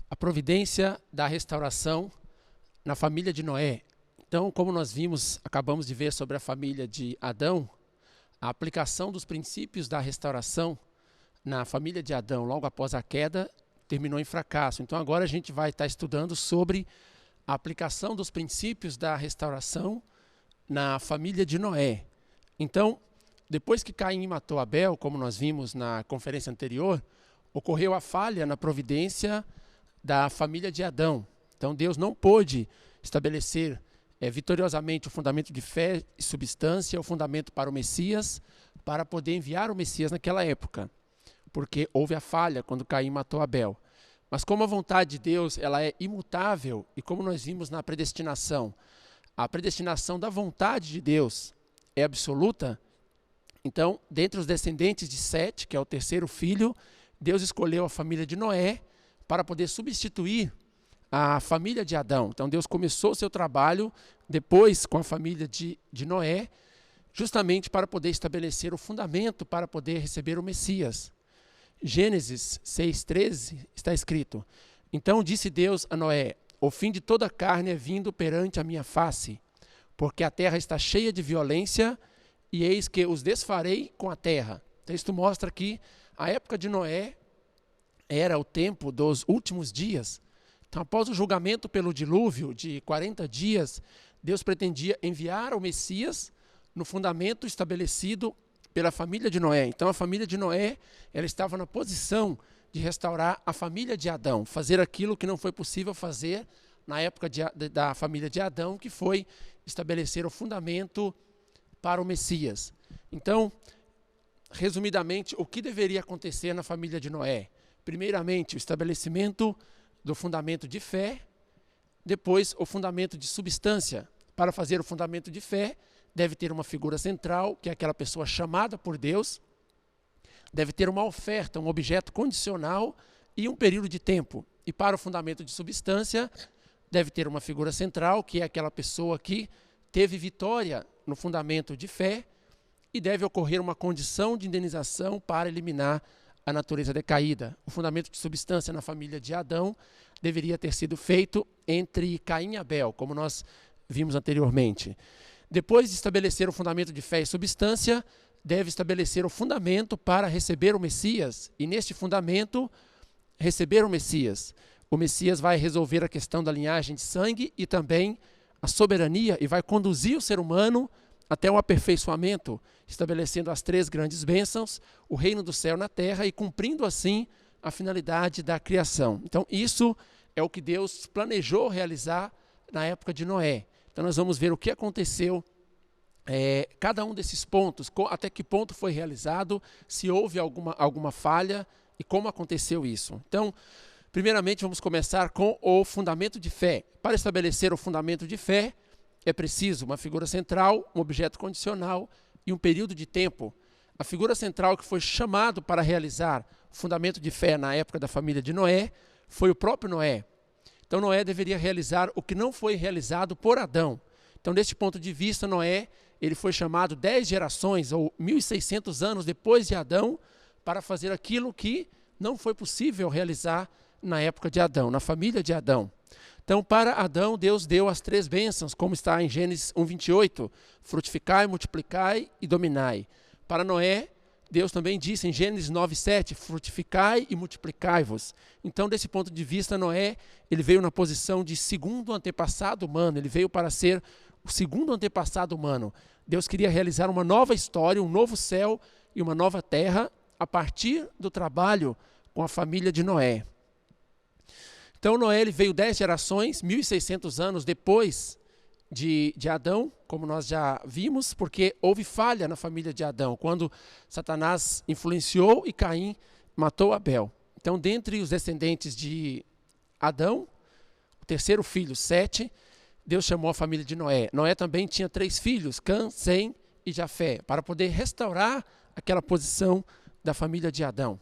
A providência da restauração na família de Noé. Então, como nós vimos, acabamos de ver sobre a família de Adão, a aplicação dos princípios da restauração na família de Adão, logo após a queda, terminou em fracasso. Então, agora a gente vai estar estudando sobre a aplicação dos princípios da restauração na família de Noé. Então, depois que Caim matou Abel, como nós vimos na conferência anterior, ocorreu a falha na providência da família de Adão. Então Deus não pôde estabelecer vitoriosamente o fundamento de fé e substância, o fundamento para o Messias, para poder enviar o Messias naquela época, porque houve a falha quando Caim matou Abel. Mas como a vontade de Deus ela é imutável, e como nós vimos na predestinação, a predestinação da vontade de Deus é absoluta, então, dentre os descendentes de Sete, que é o terceiro filho, Deus escolheu a família de Noé para poder substituir a família de Adão. Então Deus começou o seu trabalho depois com a família de Noé, justamente para poder estabelecer o fundamento para poder receber o Messias. Gênesis 6,13 está escrito: Então disse Deus a Noé: O fim de toda a carne é vindo perante a minha face, porque a terra está cheia de violência, e eis que os desfarei com a terra. Então isto mostra que a época de Noé era o tempo dos últimos dias. Então, após o julgamento pelo dilúvio de 40 dias, Deus pretendia enviar o Messias no fundamento estabelecido pela família de Noé. Então, a família de Noé ela estava na posição de restaurar a família de Adão, fazer aquilo que não foi possível fazer na época da família de Adão, que foi estabelecer o fundamento para o Messias. Então, resumidamente, o que deveria acontecer na família de Noé? Primeiramente, o estabelecimento do fundamento de fé, depois o fundamento de substância. Para fazer o fundamento de fé, deve ter uma figura central, que é aquela pessoa chamada por Deus, deve ter uma oferta, um objeto condicional e um período de tempo. E para o fundamento de substância, deve ter uma figura central, que é aquela pessoa que teve vitória no fundamento de fé, e deve ocorrer uma condição de indenização para eliminar a natureza decaída. O fundamento de substância na família de Adão deveria ter sido feito entre Caim e Abel, como nós vimos anteriormente. Depois de estabelecer o fundamento de fé e substância, deve estabelecer o fundamento para receber o Messias, e neste fundamento, receber o Messias. O Messias vai resolver a questão da linhagem de sangue e também a soberania, e vai conduzir o ser humano até o aperfeiçoamento, estabelecendo as três grandes bênçãos, o reino do céu na terra e cumprindo assim a finalidade da criação. Então isso é o que Deus planejou realizar na época de Noé. Então nós vamos ver o que aconteceu, cada um desses pontos, até que ponto foi realizado, se houve alguma falha e como aconteceu isso. Então, primeiramente vamos começar com o fundamento de fé. Para estabelecer o fundamento de fé, é preciso uma figura central, um objeto condicional e um período de tempo. A figura central que foi chamado para realizar o fundamento de fé na época da família de Noé foi o próprio Noé. Então Noé deveria realizar o que não foi realizado por Adão. Então, deste ponto de vista, Noé ele foi chamado 10 gerações ou 1.600 anos depois de Adão para fazer aquilo que não foi possível realizar na época de Adão, na família de Adão. Então, para Adão, Deus deu as três bênçãos, como está em Gênesis 1:28, frutificai, multiplicai e dominai. Para Noé, Deus também disse em Gênesis 9:7, frutificai e multiplicai-vos. Então, desse ponto de vista, Noé, ele veio na posição de segundo antepassado humano, ele veio para ser o segundo antepassado humano. Deus queria realizar uma nova história, um novo céu e uma nova terra a partir do trabalho com a família de Noé. Então Noé ele veio 10 gerações, 1.600 anos depois de Adão, como nós já vimos, porque houve falha na família de Adão, quando Satanás influenciou e Caim matou Abel. Então, dentre os descendentes de Adão, o terceiro filho, Sete, Deus chamou a família de Noé. Noé também tinha 3 filhos, Cã, Sem e Jafé, para poder restaurar aquela posição da família de Adão.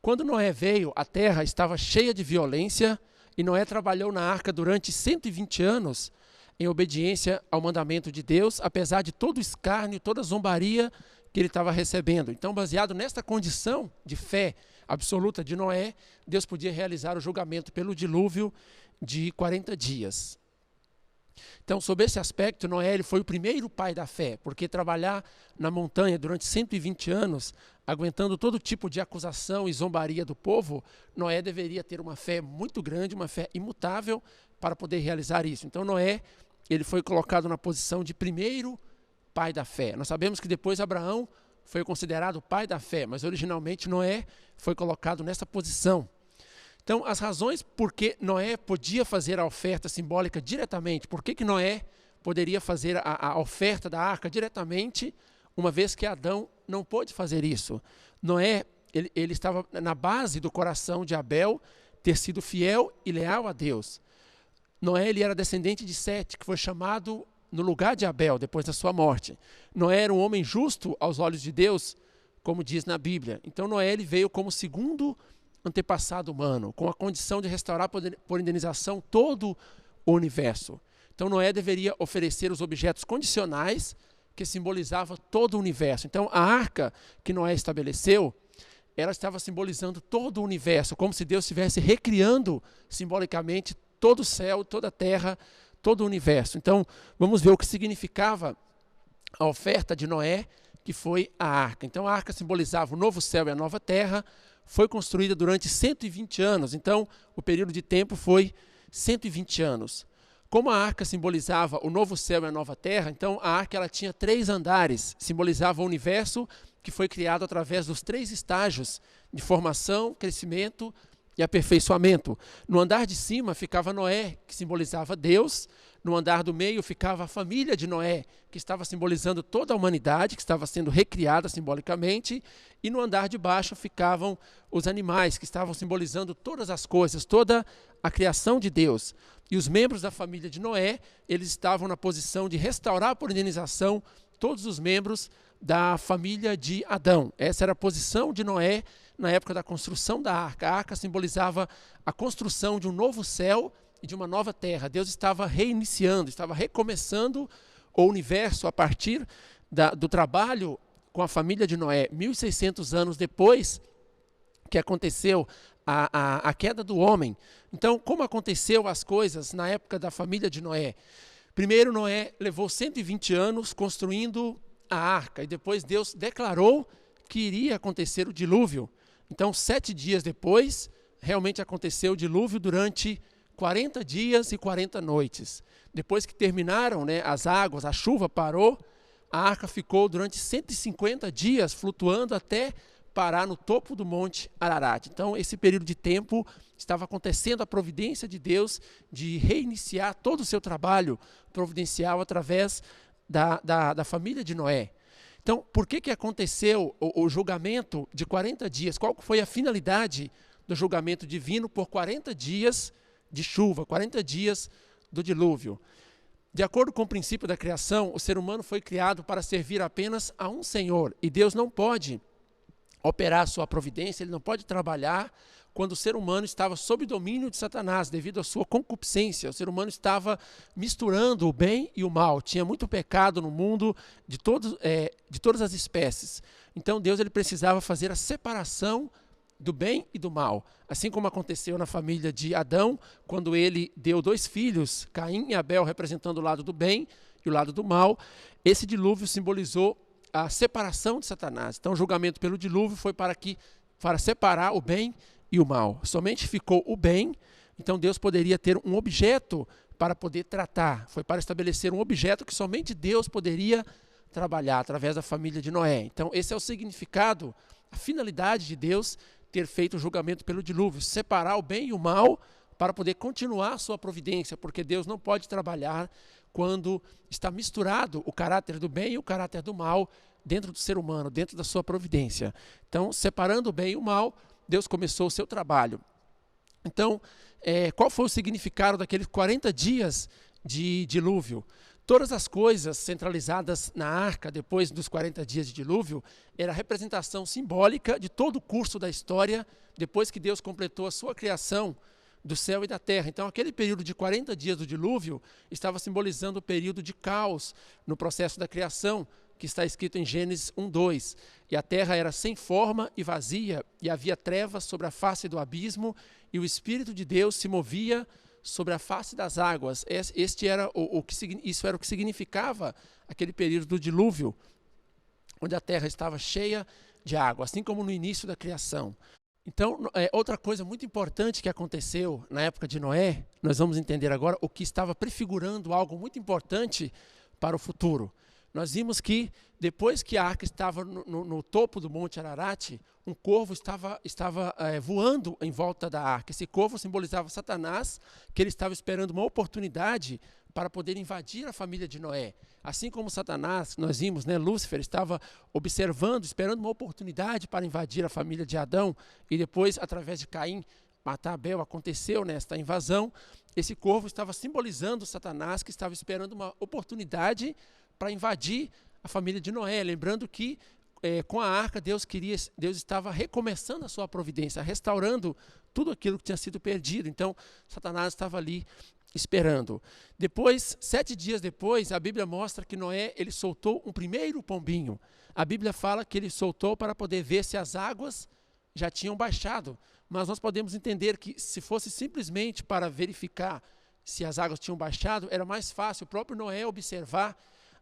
Quando Noé veio, a terra estava cheia de violência, e Noé trabalhou na arca durante 120 anos em obediência ao mandamento de Deus, apesar de todo o escárnio, toda a zombaria que ele estava recebendo. Então, baseado nesta condição de fé absoluta de Noé, Deus podia realizar o julgamento pelo dilúvio de 40 dias. Então, sob esse aspecto, Noé ele foi o primeiro pai da fé, porque trabalhar na montanha durante 120 anos, aguentando todo tipo de acusação e zombaria do povo, Noé deveria ter uma fé muito grande, uma fé imutável para poder realizar isso. Então, Noé ele foi colocado na posição de primeiro pai da fé. Nós sabemos que depois Abraão foi considerado pai da fé, mas originalmente Noé foi colocado nessa posição. Então, as razões por que Noé podia fazer a oferta simbólica diretamente, por que Noé poderia fazer a oferta da arca diretamente, uma vez que Adão não pôde fazer isso. Noé, ele estava na base do coração de Abel ter sido fiel e leal a Deus. Noé ele era descendente de Sete, que foi chamado no lugar de Abel, depois da sua morte. Noé era um homem justo aos olhos de Deus, como diz na Bíblia. Então, Noé ele veio como segundo antepassado humano, com a condição de restaurar por indenização todo o universo. Então, Noé deveria oferecer os objetos condicionais que simbolizavam todo o universo. Então, a arca que Noé estabeleceu, ela estava simbolizando todo o universo, como se Deus estivesse recriando simbolicamente todo o céu, toda a terra, todo o universo. Então, vamos ver o que significava a oferta de Noé, que foi a arca. Então, a arca simbolizava o novo céu e a nova terra, foi construída durante 120 anos. Então, o período de tempo foi 120 anos. Como a arca simbolizava o novo céu e a nova terra, então a arca ela tinha 3 andares, simbolizava o universo que foi criado através dos 3 estágios de formação, crescimento e aperfeiçoamento. No andar de cima ficava Noé, que simbolizava Deus. No andar do meio ficava a família de Noé, que estava simbolizando toda a humanidade, que estava sendo recriada simbolicamente. E no andar de baixo ficavam os animais, que estavam simbolizando todas as coisas, toda a criação de Deus. E os membros da família de Noé, eles estavam na posição de restaurar por indenização todos os membros da família de Adão. Essa era a posição de Noé na época da construção da arca. A arca simbolizava a construção de um novo céu e de uma nova terra. Deus estava reiniciando, estava recomeçando o universo a partir do trabalho com a família de Noé, 1.600 anos depois que aconteceu a queda do homem. Então, como aconteceu as coisas na época da família de Noé? Primeiro, Noé levou 120 anos construindo a arca, e depois Deus declarou que iria acontecer o dilúvio. Então, 7 dias depois, realmente aconteceu o dilúvio durante 40 dias e 40 noites. Depois que terminaram as águas, a chuva parou, a arca ficou durante 150 dias flutuando até parar no topo do Monte Ararat. Então, esse período de tempo estava acontecendo a providência de Deus de reiniciar todo o seu trabalho providencial através da família de Noé. Então, por que aconteceu o julgamento de 40 dias? Qual foi a finalidade do julgamento divino por 40 dias de chuva, 40 dias do dilúvio? De acordo com o princípio da criação, o ser humano foi criado para servir apenas a um Senhor. E Deus não pode operar a sua providência, Ele não pode trabalhar quando o ser humano estava sob domínio de Satanás, devido à sua concupiscência. O ser humano estava misturando o bem e o mal. Tinha muito pecado no mundo de todas as espécies. Então Deus ele precisava fazer a separação do bem e do mal. Assim como aconteceu na família de Adão, quando ele deu 2 filhos, Caim e Abel, representando o lado do bem e o lado do mal. Esse dilúvio simbolizou a separação de Satanás. Então o julgamento pelo dilúvio foi para separar o bem e o mal. Somente ficou o bem, então Deus poderia ter um objeto para poder tratar. Foi para estabelecer um objeto que somente Deus poderia trabalhar através da família de Noé. Então esse é o significado, a finalidade de Deus ter feito o julgamento pelo dilúvio, separar o bem e o mal para poder continuar a sua providência, porque Deus não pode trabalhar quando está misturado o caráter do bem e o caráter do mal dentro do ser humano, dentro da sua providência. Então, separando o bem e o mal, Deus começou o seu trabalho. Então, qual foi o significado daqueles 40 dias de dilúvio? Todas as coisas centralizadas na arca, depois dos 40 dias de dilúvio, era a representação simbólica de todo o curso da história, depois que Deus completou a sua criação do céu e da terra. Então, aquele período de 40 dias do dilúvio estava simbolizando o período de caos no processo da criação, que está escrito em Gênesis 1:2. E a terra era sem forma e vazia, e havia trevas sobre a face do abismo, e o Espírito de Deus se movia sobre a face das águas. Isso era o que significava aquele período do dilúvio, onde a terra estava cheia de água, assim como no início da criação. Então, outra coisa muito importante que aconteceu na época de Noé, nós vamos entender agora o que estava prefigurando algo muito importante para o futuro. Nós vimos que depois que a arca estava no topo do Monte Ararat, um corvo estava voando em volta da arca. Esse corvo simbolizava Satanás, que ele estava esperando uma oportunidade para poder invadir a família de Noé. Assim como Satanás, nós vimos, Lúcifer estava observando, esperando uma oportunidade para invadir a família de Adão e depois, através de Caim, matar Abel. Aconteceu nesta invasão. Esse corvo estava simbolizando Satanás, que estava esperando uma oportunidade para invadir a família de Noé. Lembrando que com a arca Deus estava recomeçando a sua providência, restaurando tudo aquilo que tinha sido perdido. Então Satanás estava ali esperando. Depois, 7 dias depois, a Bíblia mostra que Noé ele soltou um primeiro pombinho. A Bíblia fala que ele soltou para poder ver se as águas já tinham baixado. Mas nós podemos entender que se fosse simplesmente para verificar se as águas tinham baixado, era mais fácil o próprio Noé observar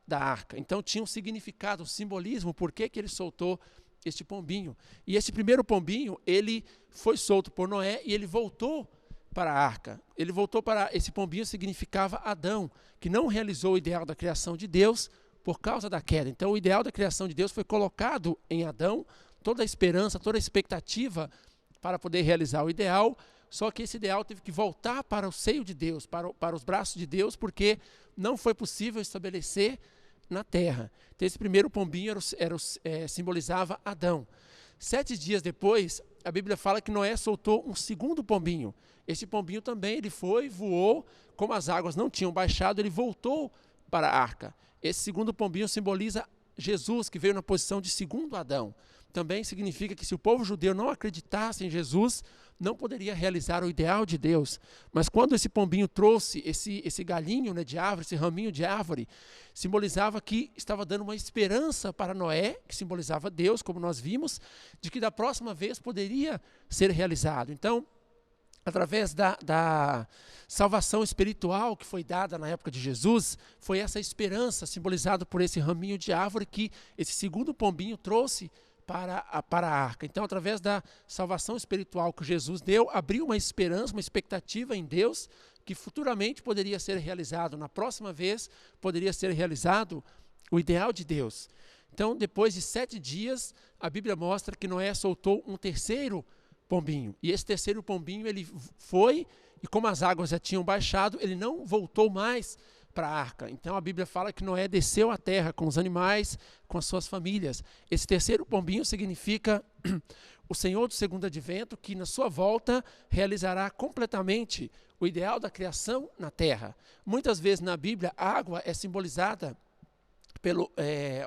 da arca. Então tinha um significado, um simbolismo, por que ele soltou este pombinho. E esse primeiro pombinho, ele foi solto por Noé e ele voltou para a arca. Esse pombinho significava Adão, que não realizou o ideal da criação de Deus por causa da queda. Então o ideal da criação de Deus foi colocado em Adão, toda a esperança, toda a expectativa para poder realizar o ideal, só que esse ideal teve que voltar para o seio de Deus, para os braços de Deus, porque não foi possível estabelecer na terra. Então esse primeiro pombinho simbolizava Adão. 7 dias depois, a Bíblia fala que Noé soltou um segundo pombinho. Esse pombinho também voou, como as águas não tinham baixado, ele voltou para a arca. Esse segundo pombinho simboliza Jesus, que veio na posição de segundo Adão. Também significa que se o povo judeu não acreditasse em Jesus, não poderia realizar o ideal de Deus. Mas quando esse pombinho trouxe esse galhinho de árvore, esse raminho de árvore, simbolizava que estava dando uma esperança para Noé, que simbolizava Deus, como nós vimos, de que da próxima vez poderia ser realizado. Então, através da salvação espiritual que foi dada na época de Jesus, foi essa esperança simbolizada por esse raminho de árvore que esse segundo pombinho trouxe para a arca. Então, através da salvação espiritual que Jesus deu, abriu uma esperança, uma expectativa em Deus, que futuramente poderia ser realizado, na próxima vez poderia ser realizado o ideal de Deus. Então, depois de 7 dias, a Bíblia mostra que Noé soltou um terceiro pombinho. E esse terceiro pombinho, ele foi, e como as águas já tinham baixado, ele não voltou mais para a arca. Então a Bíblia fala que Noé desceu à terra com os animais, com as suas famílias. Esse terceiro pombinho significa o Senhor do segundo advento, que na sua volta realizará completamente o ideal da criação na terra. Muitas vezes na Bíblia a água é simbolizada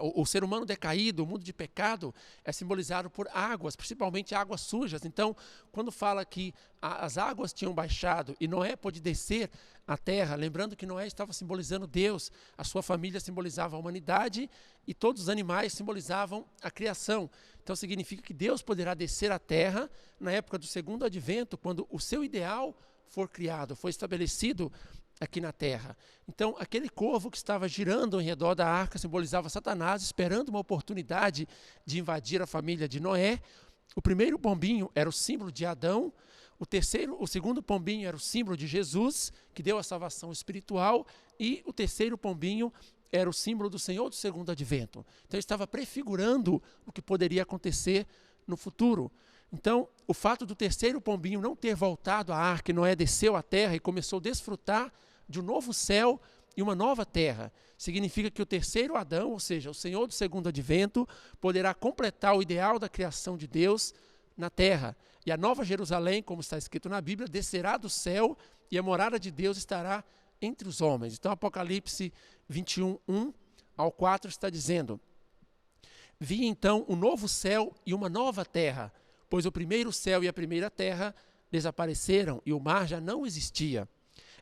o ser humano decaído, o mundo de pecado é simbolizado por águas, principalmente águas sujas. Então, quando fala que as águas tinham baixado e Noé pôde descer à terra, lembrando que Noé estava simbolizando Deus, a sua família simbolizava a humanidade e todos os animais simbolizavam a criação. Então, significa que Deus poderá descer à terra na época do segundo advento, quando o seu ideal for criado, for estabelecido aqui na terra. Então, aquele corvo que estava girando em redor da arca simbolizava Satanás, esperando uma oportunidade de invadir a família de Noé. O primeiro pombinho era o símbolo de Adão. O segundo pombinho era o símbolo de Jesus, que deu a salvação espiritual. E o terceiro pombinho era o símbolo do Senhor do segundo advento. Então, estava prefigurando o que poderia acontecer no futuro. Então, o fato do terceiro pombinho não ter voltado à arca, e Noé desceu à terra e começou a desfrutar de um novo céu e uma nova terra, significa que o terceiro Adão, ou seja, o Senhor do segundo advento, poderá completar o ideal da criação de Deus na terra. E a nova Jerusalém, como está escrito na Bíblia, descerá do céu e a morada de Deus estará entre os homens. Então, Apocalipse 21, 1 ao 4 está dizendo: Vi então um novo céu e uma nova terra, pois o primeiro céu e a primeira terra desapareceram e o mar já não existia.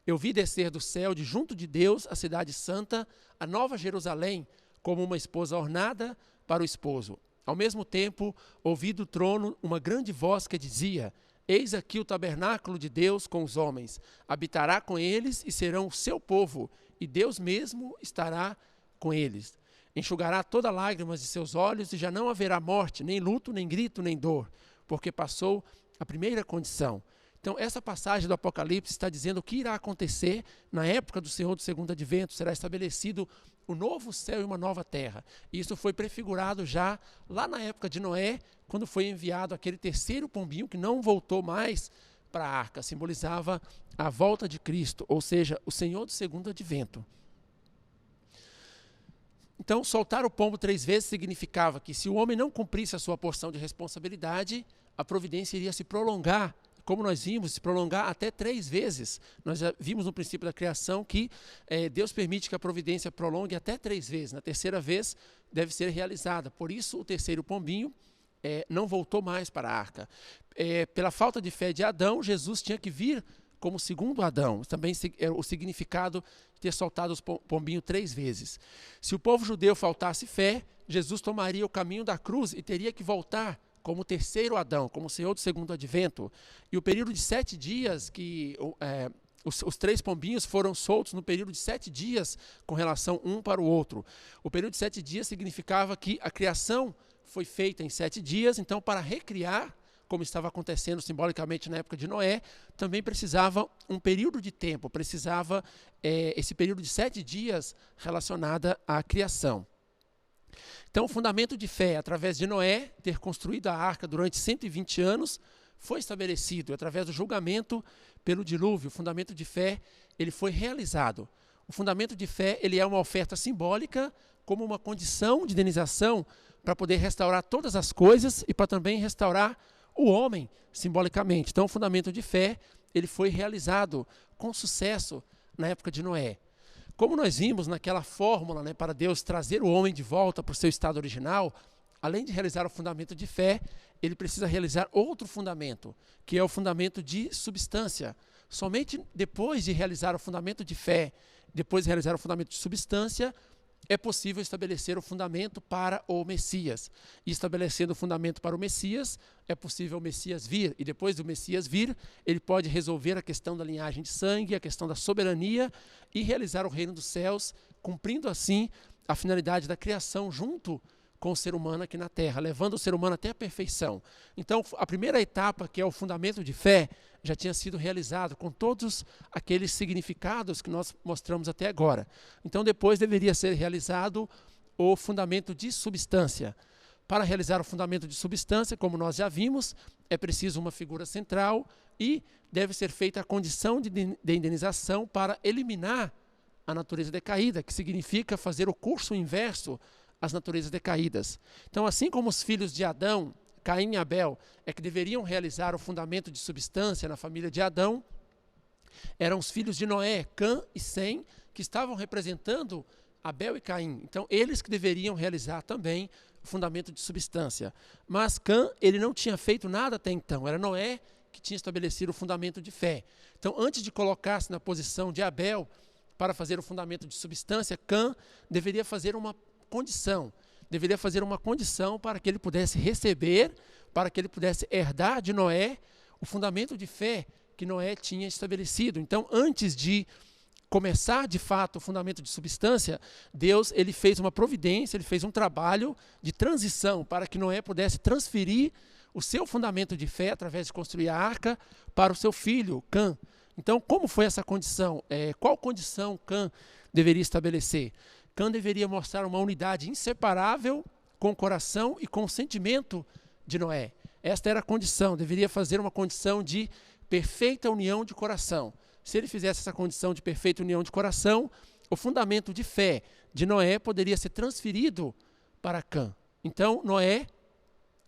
Eu vi descer do céu, de junto de Deus, a cidade santa, a nova Jerusalém, como uma esposa ornada para o esposo. Ao mesmo tempo, ouvi do trono uma grande voz que dizia: Eis aqui o tabernáculo de Deus com os homens. Habitará com eles e serão o seu povo, e Deus mesmo estará com eles. Enxugará toda lágrimas de seus olhos, e já não haverá morte, nem luto, nem grito, nem dor, porque passou a primeira condição. Então, essa passagem do Apocalipse está dizendo o que irá acontecer na época do Senhor do segundo advento. Será estabelecido um novo céu e uma nova terra. Isso foi prefigurado já lá na época de Noé, quando foi enviado aquele terceiro pombinho que não voltou mais para a arca. Simbolizava a volta de Cristo, ou seja, o Senhor do segundo advento. Então, soltar o pombo 3 vezes significava que se o homem não cumprisse a sua porção de responsabilidade, a providência iria se prolongar. Como nós vimos, se prolongar até 3 vezes. Nós já vimos no princípio da criação que Deus permite que a providência prolongue até 3 vezes. Na terceira vez deve ser realizada. Por isso o terceiro pombinho não voltou mais para a arca. Pela falta de fé de Adão, Jesus tinha que vir como segundo Adão. Também é o significado de ter soltado os pombinhos 3 vezes. Se o povo judeu faltasse fé, Jesus tomaria o caminho da cruz e teria que voltar como terceiro Adão, como Senhor do segundo advento. E o período de 7 dias que os 3 pombinhos foram soltos no período de 7 dias com relação um para o outro. O período de 7 dias significava que a criação foi feita em 7 dias, então para recriar, como estava acontecendo simbolicamente na época de Noé, também precisava um período de tempo, precisava esse período de 7 dias relacionada à criação. Então, o fundamento de fé, através de Noé ter construído a arca durante 120 anos, foi estabelecido. Através do julgamento pelo dilúvio, o fundamento de fé ele foi realizado. O fundamento de fé ele é uma oferta simbólica, como uma condição de indenização para poder restaurar todas as coisas e para também restaurar o homem, simbolicamente. Então, o fundamento de fé ele foi realizado com sucesso na época de Noé. Como nós vimos naquela fórmula, para Deus trazer o homem de volta para o seu estado original, além de realizar o fundamento de fé, ele precisa realizar outro fundamento, que é o fundamento de substância. Somente depois de realizar o fundamento de fé, depois de realizar o fundamento de substância, é possível estabelecer o fundamento para o Messias. E estabelecendo o fundamento para o Messias, é possível o Messias vir. E depois do Messias vir, ele pode resolver a questão da linhagem de sangue, a questão da soberania e realizar o reino dos céus, cumprindo assim a finalidade da criação junto com o ser humano aqui na Terra, levando o ser humano até a perfeição. Então, a primeira etapa, que é o fundamento de fé, já tinha sido realizado com todos aqueles significados que nós mostramos até agora. Então, depois deveria ser realizado o fundamento de substância. Para realizar o fundamento de substância, como nós já vimos, é preciso uma figura central e deve ser feita a condição de indenização para eliminar a natureza decaída, que significa fazer o curso inverso às naturezas decaídas. Então, assim como os filhos de Adão, Caim e Abel, é que deveriam realizar o fundamento de substância na família de Adão, eram os filhos de Noé, Cã e Sem, que estavam representando Abel e Caim. Então, eles que deveriam realizar também o fundamento de substância. Mas Cã, ele não tinha feito nada até então, era Noé que tinha estabelecido o fundamento de fé. Então, antes de colocar-se na posição de Abel para fazer o fundamento de substância, Cã deveria fazer uma condição para que ele pudesse receber, para que ele pudesse herdar de Noé o fundamento de fé que Noé tinha estabelecido. Então, antes de começar de fato o fundamento de substância, Deus ele fez uma providência, ele fez um trabalho de transição para que Noé pudesse transferir o seu fundamento de fé através de construir a arca para o seu filho, Cã. Então, como foi essa condição? Qual condição Cã deveria estabelecer? Cã deveria mostrar uma unidade inseparável com o coração e com o sentimento de Noé. Esta era a condição, deveria fazer uma condição de perfeita união de coração. Se ele fizesse essa condição de perfeita união de coração, o fundamento de fé de Noé poderia ser transferido para Cã. Então, Noé,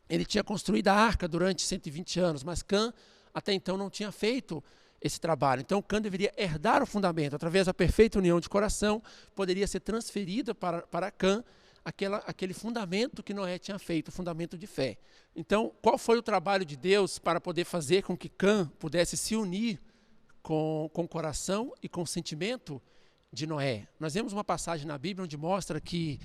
ele tinha construído a arca durante 120 anos, mas Cã até então não tinha feito esse trabalho. Então, Cã deveria herdar o fundamento. Através da perfeita união de coração, poderia ser transferida para Cã aquele fundamento que Noé tinha feito, o fundamento de fé. Então, qual foi o trabalho de Deus para poder fazer com que Cã pudesse se unir com o coração e com o sentimento de Noé? Nós vemos uma passagem na Bíblia onde mostra que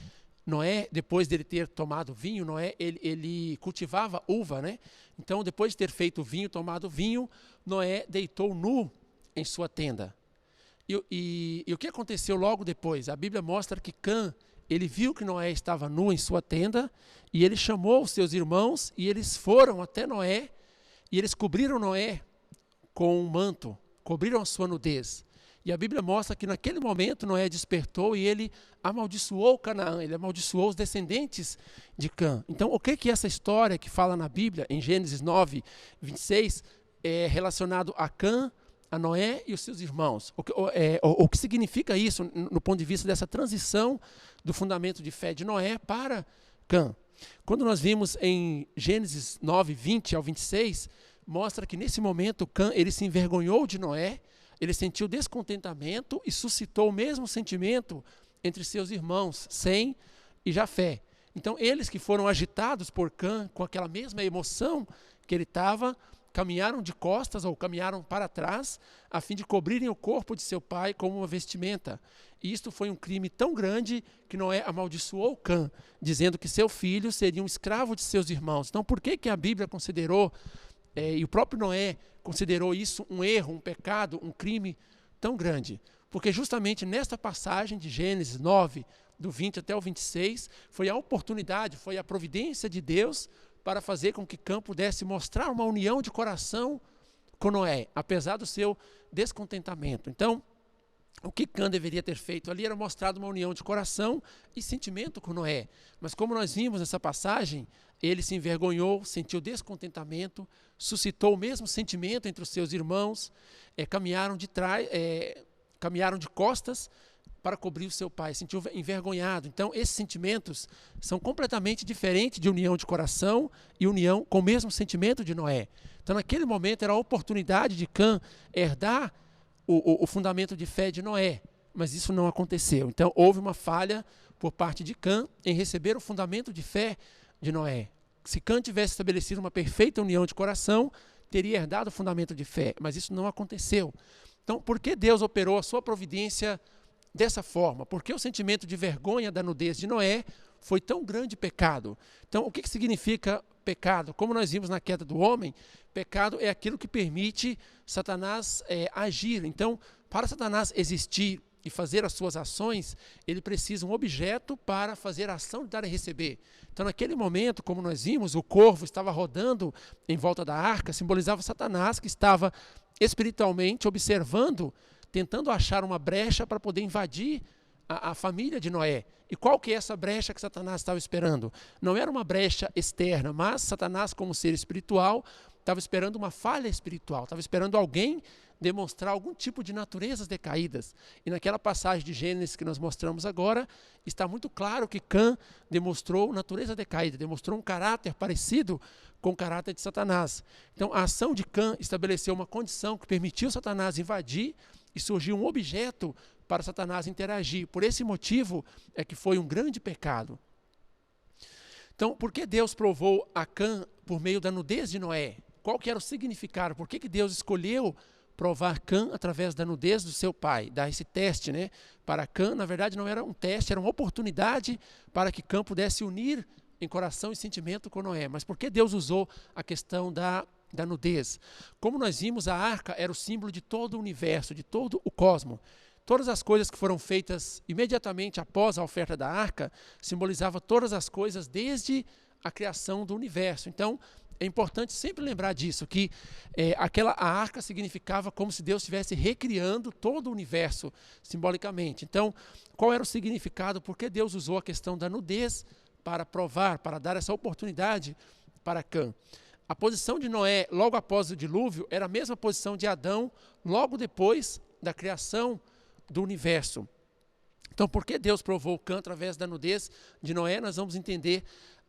Noé, depois dele ter tomado vinho, Noé, ele cultivava uva, né? Então, depois de ter feito vinho, tomado vinho, Noé deitou nu em sua tenda. E o que aconteceu logo depois? A Bíblia mostra que Cã, ele viu que Noé estava nu em sua tenda, e ele chamou os seus irmãos, e eles foram até Noé, e eles cobriram Noé com um manto, cobriram a sua nudez. E a Bíblia mostra que naquele momento Noé despertou e ele amaldiçoou Canaã, ele amaldiçoou os descendentes de Cã. Então, o que essa história que fala na Bíblia, em Gênesis 9, 26, é relacionado a Cã, a Noé e os seus irmãos? O que significa isso no ponto de vista dessa transição do fundamento de fé de Noé para Cã? Quando nós vimos em Gênesis 9, 20 ao 26, mostra que nesse momento Cã, ele se envergonhou de Noé, ele sentiu descontentamento e suscitou o mesmo sentimento entre seus irmãos, Sem e Jafé. Então, eles que foram agitados por Cã, com aquela mesma emoção que ele estava, caminharam de costas ou caminharam para trás, a fim de cobrirem o corpo de seu pai como uma vestimenta. E isto foi um crime tão grande que Noé amaldiçoou Cã, dizendo que seu filho seria um escravo de seus irmãos. Então, por que a Bíblia considerou, e o próprio Noé considerou isso um erro, um pecado, um crime tão grande? Porque justamente nesta passagem de Gênesis 9, do 20 até o 26, foi a oportunidade, foi a providência de Deus para fazer com que Cã pudesse mostrar uma união de coração com Noé, apesar do seu descontentamento. Então, o que Cã deveria ter feito ali era mostrado uma união de coração e sentimento com Noé. Mas como nós vimos nessa passagem, ele se envergonhou, sentiu descontentamento, suscitou o mesmo sentimento entre os seus irmãos, caminharam de costas para cobrir o seu pai, sentiu envergonhado. Então, esses sentimentos são completamente diferentes de união de coração e união com o mesmo sentimento de Noé. Então, naquele momento, era a oportunidade de Cã herdar o fundamento de fé de Noé, mas isso não aconteceu. Então, houve uma falha por parte de Cã em receber o fundamento de fé de Noé. Se Cã tivesse estabelecido uma perfeita união de coração, teria herdado o fundamento de fé, mas isso não aconteceu. Então, por que Deus operou a sua providência dessa forma? Porque o sentimento de vergonha da nudez de Noé foi tão grande pecado. Então, o que significa pecado? Como nós vimos na queda do homem, pecado é aquilo que permite Satanás agir. Então, para Satanás existir e fazer as suas ações, ele precisa um objeto para fazer a ação de dar e receber. Então, naquele momento, como nós vimos, o corvo estava rodando em volta da arca, simbolizava Satanás, que estava espiritualmente observando, tentando achar uma brecha para poder invadir a família de Noé. E qual que é essa brecha que Satanás estava esperando? Não era uma brecha externa, mas Satanás, como ser espiritual, estava esperando uma falha espiritual, estava esperando alguém demonstrar algum tipo de naturezas decaídas. E naquela passagem de Gênesis que nós mostramos agora, está muito claro que Cã demonstrou natureza decaída, demonstrou um caráter parecido com o caráter de Satanás. Então, a ação de Cã estabeleceu uma condição que permitiu Satanás invadir e surgiu um objeto para Satanás interagir. Por esse motivo é que foi um grande pecado. Então, por que Deus provou a Cã por meio da nudez de Noé? Qual que era o significado? Por que Deus escolheu provar Cã através da nudez do seu pai? Dar esse teste, né? Para Cã, na verdade, não era um teste, era uma oportunidade para que Cã pudesse unir em coração e sentimento com Noé. Mas por que Deus usou a questão da nudez? Como nós vimos, a arca era o símbolo de todo o universo, de todo o cosmos. Todas as coisas que foram feitas imediatamente após a oferta da arca simbolizavam todas as coisas desde a criação do universo. Então, é importante sempre lembrar disso, que a arca significava como se Deus estivesse recriando todo o universo simbolicamente. Então, qual era o significado? Por que Deus usou a questão da nudez para provar, para dar essa oportunidade para Cã? A posição de Noé logo após o dilúvio era a mesma posição de Adão logo depois da criação do universo. Então, por que Deus provou Cã através da nudez de Noé? Nós vamos entender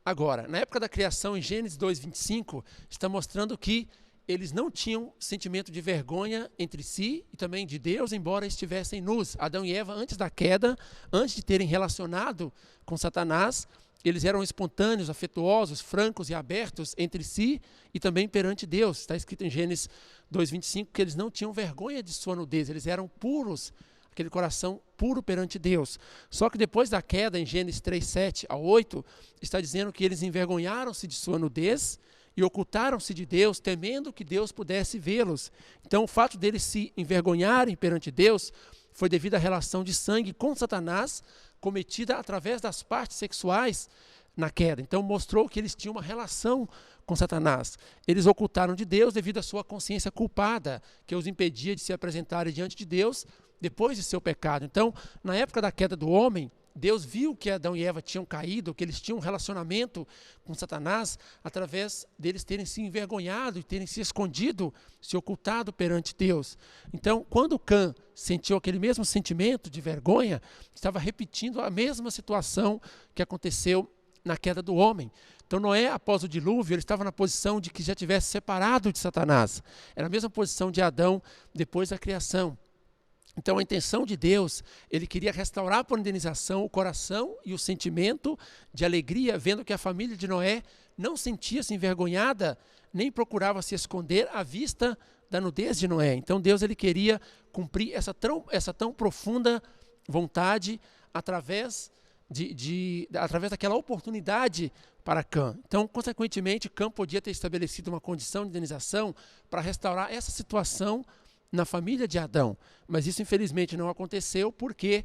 agora. Na época da criação, em Gênesis 2:25, está mostrando que eles não tinham sentimento de vergonha entre si e também de Deus, embora estivessem nus. Adão e Eva, antes da queda, antes de terem relacionado com Satanás, eles eram espontâneos, afetuosos, francos e abertos entre si e também perante Deus. Está escrito em Gênesis 2:25 que eles não tinham vergonha de sua nudez, eles eram puros. aquele coração puro perante Deus. Só que depois da queda, em Gênesis 3, 7 a 8, está dizendo que eles envergonharam-se de sua nudez e ocultaram-se de Deus, temendo que Deus pudesse vê-los. Então, o fato deles se envergonharem perante Deus foi devido à relação de sangue com Satanás, cometida através das partes sexuais na queda. Então, mostrou que eles tinham uma relação com Satanás. Eles ocultaram de Deus devido à sua consciência culpada, que os impedia de se apresentarem diante de Deus depois de seu pecado. Então, na época da queda do homem, Deus viu que Adão e Eva tinham caído, que eles tinham um relacionamento com Satanás, através deles terem se envergonhado e terem se escondido, se ocultado perante Deus. Então, quando Cã sentiu aquele mesmo sentimento de vergonha, estava repetindo a mesma situação que aconteceu na queda do homem. Então, Noé, após o dilúvio, ele estava na posição de que já tivesse separado de Satanás. Era a mesma posição de Adão depois da criação. Então, a intenção de Deus, ele queria restaurar por indenização o coração e o sentimento de alegria, vendo que a família de Noé não sentia-se envergonhada, nem procurava se esconder à vista da nudez de Noé. Então, Deus ele queria cumprir essa tão profunda vontade através daquela oportunidade para Cã. Então, consequentemente, Cã podia ter estabelecido uma condição de indenização para restaurar essa situação na família de Adão, mas isso infelizmente não aconteceu porque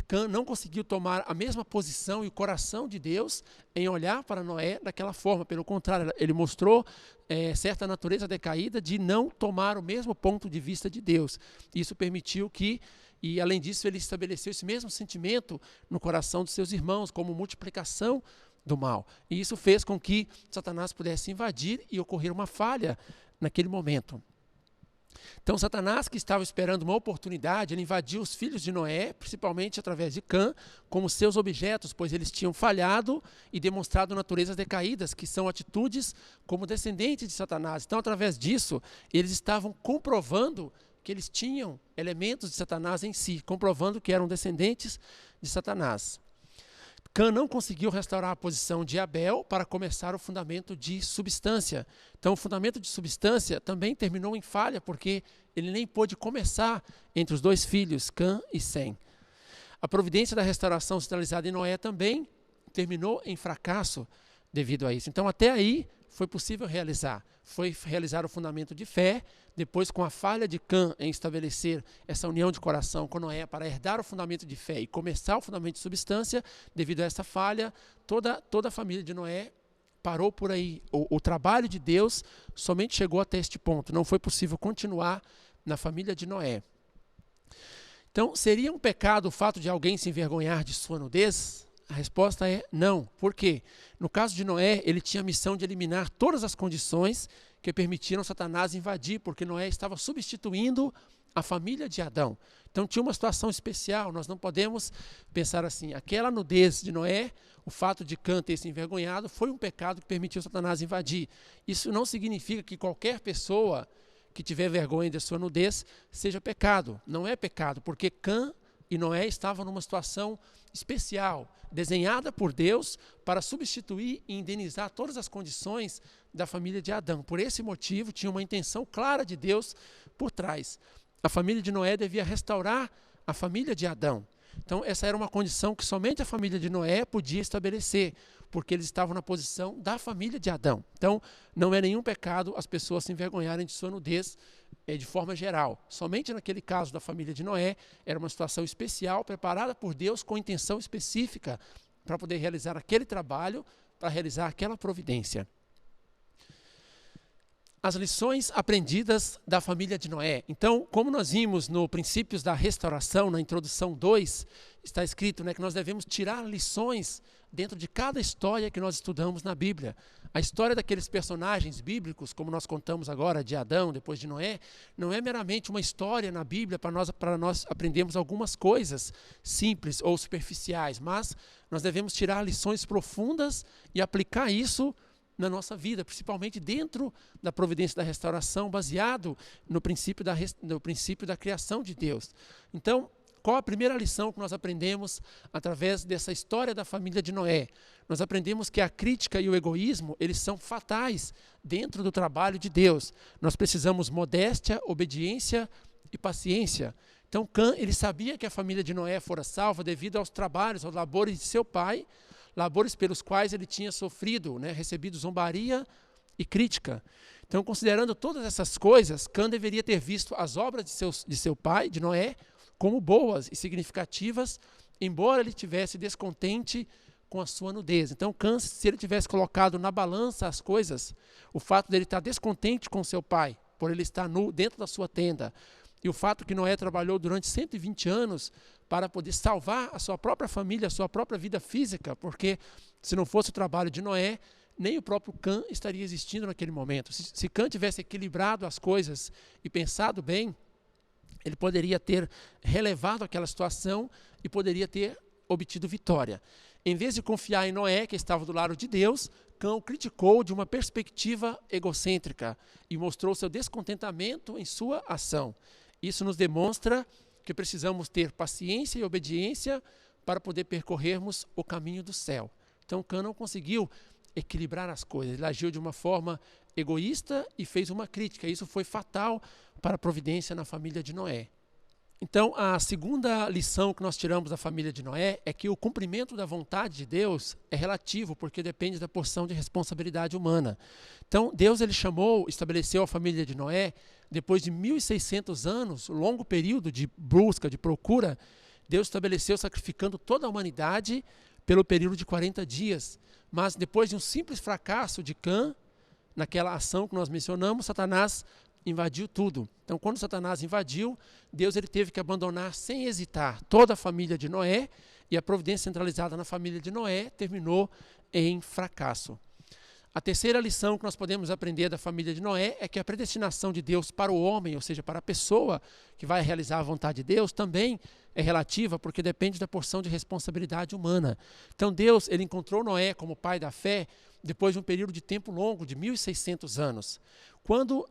Cã não conseguiu tomar a mesma posição e o coração de Deus em olhar para Noé daquela forma. Pelo contrário, ele mostrou certa natureza decaída de não tomar o mesmo ponto de vista de Deus. Isso permitiu que, e além disso, ele estabeleceu esse mesmo sentimento no coração dos seus irmãos, como multiplicação do mal. E isso fez com que Satanás pudesse invadir e ocorrer uma falha naquele momento. Então, Satanás, que estava esperando uma oportunidade, ele invadiu os filhos de Noé, principalmente através de Cã, como seus objetos, pois eles tinham falhado e demonstrado naturezas decaídas, que são atitudes como descendentes de Satanás. Então, através disso, eles estavam comprovando que eles tinham elementos de Satanás em si, comprovando que eram descendentes de Satanás. Cã não conseguiu restaurar a posição de Abel para começar o fundamento de substância. Então, o fundamento de substância também terminou em falha, porque ele nem pôde começar entre os dois filhos, Cã e Sem. A providência da restauração sinalizada em Noé também terminou em fracasso devido a isso. Então, até aí foi possível realizar. Foi realizar o fundamento de fé, depois com a falha de Cã em estabelecer essa união de coração com Noé para herdar o fundamento de fé e começar o fundamento de substância, devido a essa falha, toda a família de Noé parou por aí. O trabalho de Deus somente chegou até este ponto. Não foi possível continuar na família de Noé. Então, seria um pecado o fato de alguém se envergonhar de sua nudez? A resposta é não. Por quê? No caso de Noé, ele tinha a missão de eliminar todas as condições que permitiram Satanás invadir, porque Noé estava substituindo a família de Adão. Então tinha uma situação especial. Nós não podemos pensar assim, aquela nudez de Noé, o fato de Cã ter se envergonhado, foi um pecado que permitiu Satanás invadir. Isso não significa que qualquer pessoa que tiver vergonha de sua nudez seja pecado. Não é pecado, porque Cã e Noé estavam numa situação especial, desenhada por Deus para substituir e indenizar todas as condições da família de Adão. Por esse motivo, tinha uma intenção clara de Deus por trás. A família de Noé devia restaurar a família de Adão. Então, essa era uma condição que somente a família de Noé podia estabelecer, porque eles estavam na posição da família de Adão. Então, não é nenhum pecado as pessoas se envergonharem de sua nudez de forma geral. Somente naquele caso da família de Noé, era uma situação especial, preparada por Deus com intenção específica para poder realizar aquele trabalho, para realizar aquela providência. As lições aprendidas da família de Noé. Então, como nós vimos no Princípios da Restauração, na introdução 2, está escrito, que nós devemos tirar lições dentro de cada história que nós estudamos na Bíblia. A história daqueles personagens bíblicos, como nós contamos agora, de Adão, depois de Noé, não é meramente uma história na Bíblia para nós aprendermos algumas coisas simples ou superficiais, mas nós devemos tirar lições profundas e aplicar isso na nossa vida, principalmente dentro da providência da restauração, baseado no princípio da criação de Deus. Então, qual a primeira lição que nós aprendemos através dessa história da família de Noé? Nós aprendemos que a crítica e o egoísmo, eles são fatais dentro do trabalho de Deus. Nós precisamos modéstia, obediência e paciência. Então Cã, ele sabia que a família de Noé fora salva devido aos trabalhos, aos labores de seu pai, labores pelos quais ele tinha sofrido, né, recebido zombaria e crítica. Então, considerando todas essas coisas, Cã deveria ter visto as obras de seu pai, de Noé, como boas e significativas, embora ele tivesse descontente com a sua nudez. Então, Cã, se ele tivesse colocado na balança as coisas, o fato dele estar descontente com seu pai, por ele estar nu dentro da sua tenda, e o fato que Noé trabalhou durante 120 anos para poder salvar a sua própria família, a sua própria vida física, porque se não fosse o trabalho de Noé, nem o próprio Cã estaria existindo naquele momento. Se Cã tivesse equilibrado as coisas e pensado bem, ele poderia ter relevado aquela situação e poderia ter obtido vitória. Em vez de confiar em Noé, que estava do lado de Deus, Cã o criticou de uma perspectiva egocêntrica e mostrou seu descontentamento em sua ação. Isso nos demonstra que precisamos ter paciência e obediência para poder percorrermos o caminho do céu. Então, Cã não conseguiu equilibrar as coisas. Ele agiu de uma forma egoísta e fez uma crítica. Isso foi fatal para a providência na família de Noé. Então, a segunda lição que nós tiramos da família de Noé é que o cumprimento da vontade de Deus é relativo, porque depende da porção de responsabilidade humana. Então, Deus ele estabeleceu a família de Noé, depois de 1.600 anos, longo período de busca, de procura, Deus estabeleceu sacrificando toda a humanidade pelo período de 40 dias. Mas depois de um simples fracasso de Cã, naquela ação que nós mencionamos, Satanás invadiu tudo. Então, quando Satanás invadiu, Deus ele teve que abandonar sem hesitar toda a família de Noé, e a providência centralizada na família de Noé terminou em fracasso. A terceira lição que nós podemos aprender da família de Noé é que a predestinação de Deus para o homem, ou seja, para a pessoa que vai realizar a vontade de Deus, também é relativa, porque depende da porção de responsabilidade humana. Então Deus ele encontrou Noé como pai da fé depois de um período de tempo longo, de 1.600 anos. Quando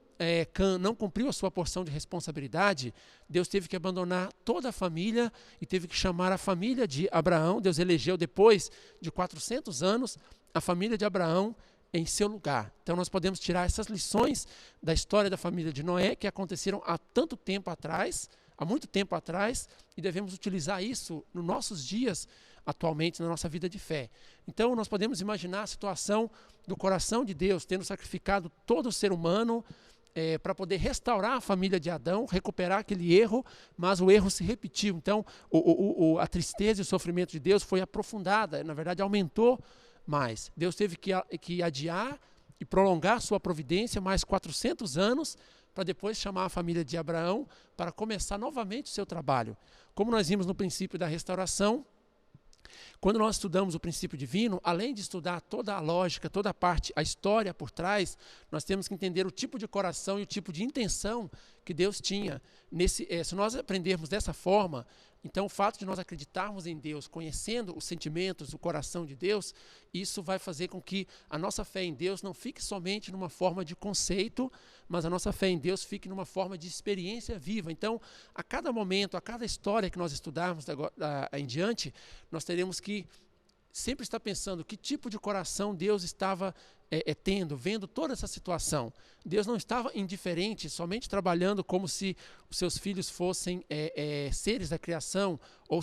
Cã não cumpriu a sua porção de responsabilidade, Deus teve que abandonar toda a família e teve que chamar a família de Abraão. Deus elegeu depois de 400 anos a família de Abraão em seu lugar. Então nós podemos tirar essas lições da história da família de Noé, que aconteceram há tanto tempo atrás, há muito tempo atrás, e devemos utilizar isso nos nossos dias, atualmente, na nossa vida de fé. Então nós podemos imaginar a situação do coração de Deus, tendo sacrificado todo o ser humano para poder restaurar a família de Adão, recuperar aquele erro, mas o erro se repetiu. Então a tristeza e o sofrimento de Deus foi aprofundada, na verdade aumentou mais. Deus teve que adiar e prolongar sua providência mais 400 anos para depois chamar a família de Abraão para começar novamente o seu trabalho. Como nós vimos no princípio da restauração, quando nós estudamos o princípio divino, além de estudar toda a lógica, toda a parte, a história por trás, nós temos que entender o tipo de coração e o tipo de intenção que Deus tinha. Se nós aprendermos dessa forma, então o fato de nós acreditarmos em Deus, conhecendo os sentimentos, o coração de Deus, isso vai fazer com que a nossa fé em Deus não fique somente numa forma de conceito, mas a nossa fé em Deus fique numa forma de experiência viva. Então, a cada momento, a cada história que nós estudarmos em diante, nós teremos que sempre estar pensando que tipo de coração Deus estava vendo toda essa situação. Deus não estava indiferente, somente trabalhando como se os seus filhos fossem seres da criação, ou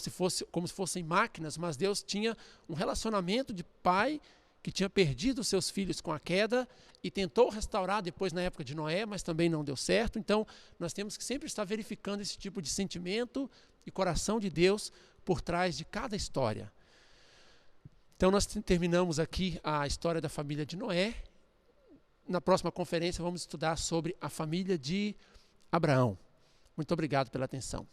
como se fossem máquinas, mas Deus tinha um relacionamento de pai que tinha perdido os seus filhos com a queda e tentou restaurar depois na época de Noé, mas também não deu certo. Então, nós temos que sempre estar verificando esse tipo de sentimento e coração de Deus por trás de cada história. Então, nós terminamos aqui a história da família de Noé. Na próxima conferência, vamos estudar sobre a família de Abraão. Muito obrigado pela atenção.